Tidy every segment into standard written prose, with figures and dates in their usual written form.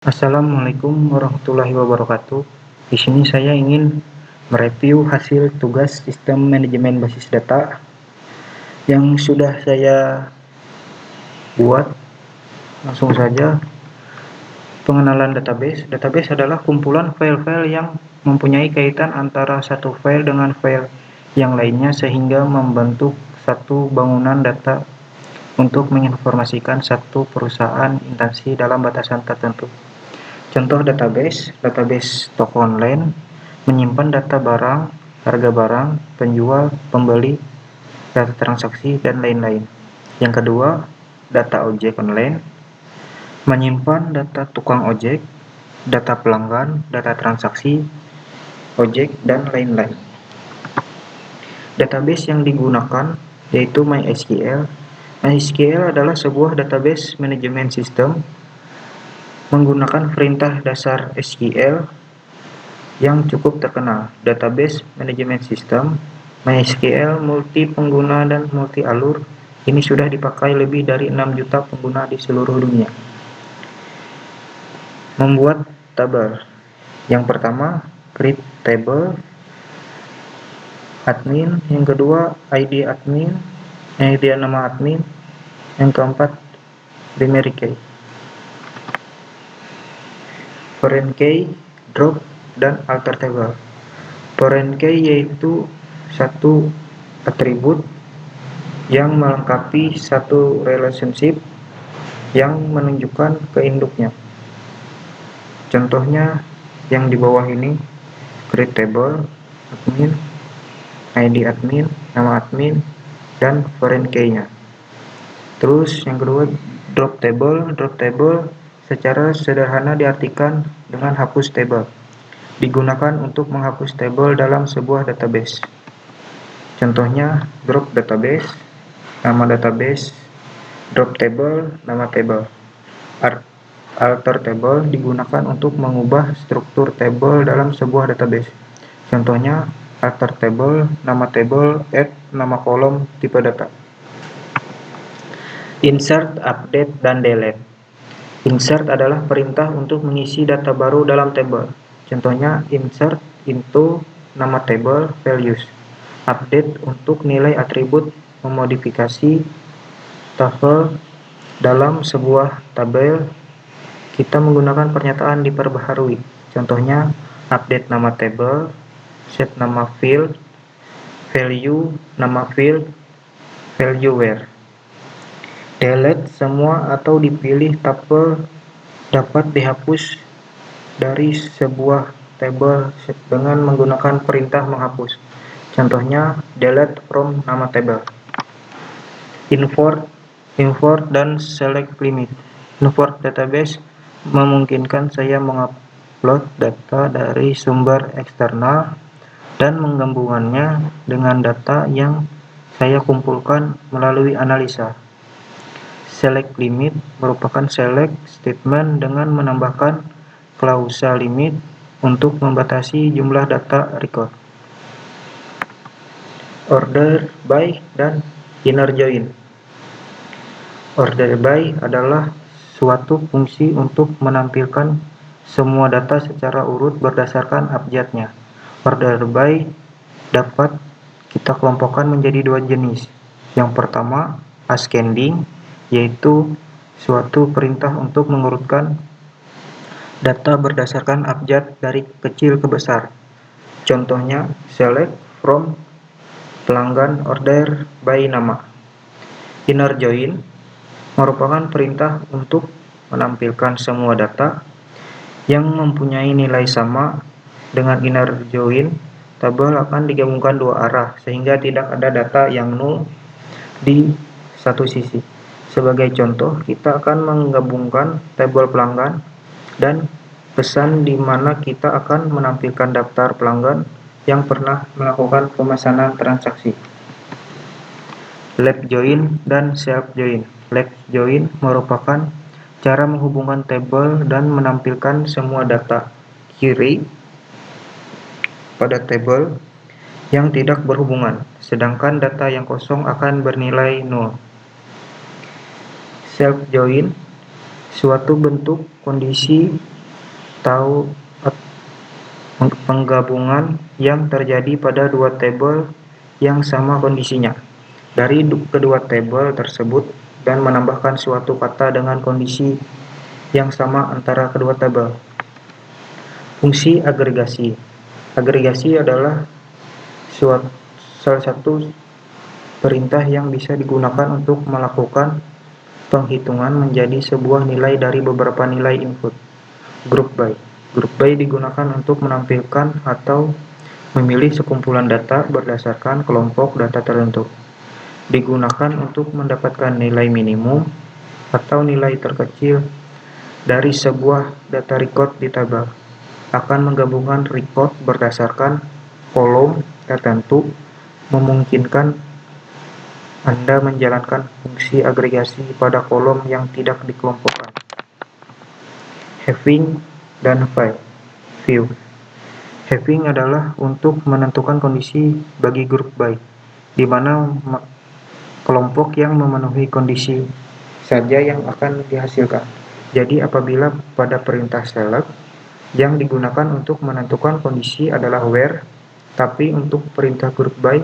Assalamualaikum warahmatullahi wabarakatuh. Di sini saya ingin mereview hasil tugas sistem manajemen basis data yang sudah saya buat. Langsung saja, pengenalan database. Database adalah kumpulan file-file yang mempunyai kaitan antara satu file dengan file yang lainnya sehingga membentuk satu bangunan data untuk menginformasikan satu perusahaan instansi dalam batasan tertentu. Contoh database toko online, menyimpan data barang, harga barang, penjual, pembeli, data transaksi, dan lain-lain. Yang kedua, data ojek online, menyimpan data tukang ojek, data pelanggan, data transaksi, ojek, dan lain-lain. Database yang digunakan yaitu MySQL. MySQL adalah sebuah database manajemen sistem menggunakan perintah dasar SQL yang cukup terkenal. Database manajemen sistem MySQL multi pengguna dan multi alur ini sudah dipakai lebih dari 6 juta pengguna di seluruh dunia. Membuat tabel. Yang pertama, create table admin, yang kedua ID admin, yang ketiga nama admin, yang keempat primary key, foreign key, drop, dan alter table. Foreign key yaitu satu atribut yang melengkapi satu relationship yang menunjukkan ke induknya. Contohnya yang di bawah ini, create table, admin, ID admin, nama admin, dan foreign key-nya. Terus yang kedua, drop table. Drop table secara sederhana diartikan dengan hapus table. Digunakan untuk menghapus tabel dalam sebuah database. Contohnya, drop database, nama database, drop table, nama table. Alter table digunakan untuk mengubah struktur table dalam sebuah database. Contohnya, alter table, nama table, add nama kolom, tipe data. Insert, update, dan delete. Insert adalah perintah untuk mengisi data baru dalam table. Contohnya, insert into nama table values. Update untuk nilai atribut memodifikasi tafel dalam sebuah tabel. Kita menggunakan pernyataan diperbaharui. Contohnya, update nama table, set nama field, value nama field, value where. Delete semua atau dipilih tafel dapat dihapus dari sebuah tabel dengan menggunakan perintah menghapus. Contohnya, delete from nama table. Import dan select limit. Import database memungkinkan saya mengupload data dari sumber eksternal dan menggabungkannya dengan data yang saya kumpulkan melalui analisa. Select limit merupakan select statement dengan menambahkan klausa limit untuk membatasi jumlah data record. Order by dan inner join. Order by adalah suatu fungsi untuk menampilkan semua data secara urut berdasarkan abjadnya. Order by dapat kita kelompokkan menjadi dua jenis. Yang pertama, ascending, yaitu suatu perintah untuk mengurutkan data berdasarkan abjad dari kecil ke besar. Contohnya, select from pelanggan order by nama. Inner join merupakan perintah untuk menampilkan semua data yang mempunyai nilai sama. Dengan inner join, tabel akan digabungkan dua arah sehingga tidak ada data yang null di satu sisi. Sebagai contoh, kita akan menggabungkan tabel pelanggan dan pesan di mana kita akan menampilkan daftar pelanggan yang pernah melakukan pemesanan transaksi. Left join dan self join. Left join merupakan cara menghubungkan tabel dan menampilkan semua data kiri pada tabel yang tidak berhubungan, sedangkan data yang kosong akan bernilai nol. Self join suatu bentuk kondisi atau penggabungan yang terjadi pada dua tabel yang sama kondisinya dari kedua tabel tersebut dan menambahkan suatu kata dengan kondisi yang sama antara kedua tabel. Fungsi agregasi. Agregasi adalah salah satu perintah yang bisa digunakan untuk melakukan penghitungan menjadi sebuah nilai dari beberapa nilai input. Group by. Group by digunakan untuk menampilkan atau memilih sekumpulan data berdasarkan kelompok data tertentu. Digunakan untuk mendapatkan nilai minimum atau nilai terkecil dari sebuah data record di tabel. Akan menggabungkan record berdasarkan kolom tertentu memungkinkan Anda menjalankan fungsi agregasi pada kolom yang tidak dikelompokkan. Having dan view. Having adalah untuk menentukan kondisi bagi grup by, di mana kelompok yang memenuhi kondisi saja yang akan dihasilkan. Jadi apabila pada perintah select yang digunakan untuk menentukan kondisi adalah where, tapi untuk perintah group by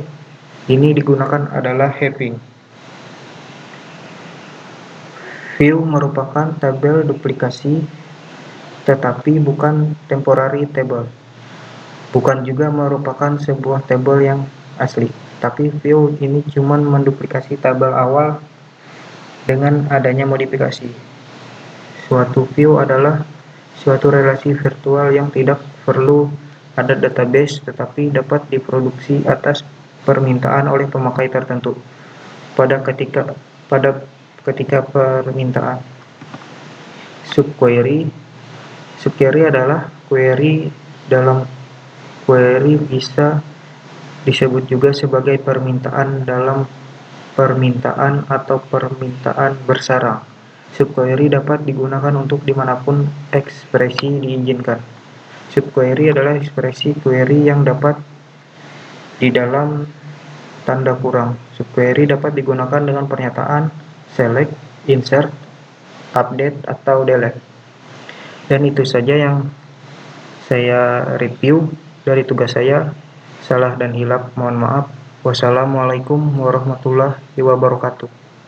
ini digunakan adalah having. View merupakan tabel duplikasi tetapi bukan temporary table. Bukan juga merupakan sebuah tabel yang asli, tapi view ini cuma menduplikasi tabel awal dengan adanya modifikasi. Suatu view adalah suatu relasi virtual yang tidak perlu ada database tetapi dapat diproduksi atas permintaan oleh pemakai tertentu pada ketika permintaan. Subquery adalah query dalam query bisa disebut juga sebagai permintaan dalam permintaan atau permintaan bersarang. Subquery dapat digunakan untuk dimanapun ekspresi diizinkan. Subquery adalah ekspresi query yang dapat di dalam tanda kurang. Subquery dapat digunakan dengan pernyataan select, insert, update, atau delete. Dan itu saja yang saya review dari tugas saya. Salah dan hilaf mohon maaf. Wassalamualaikum warahmatullahi wabarakatuh.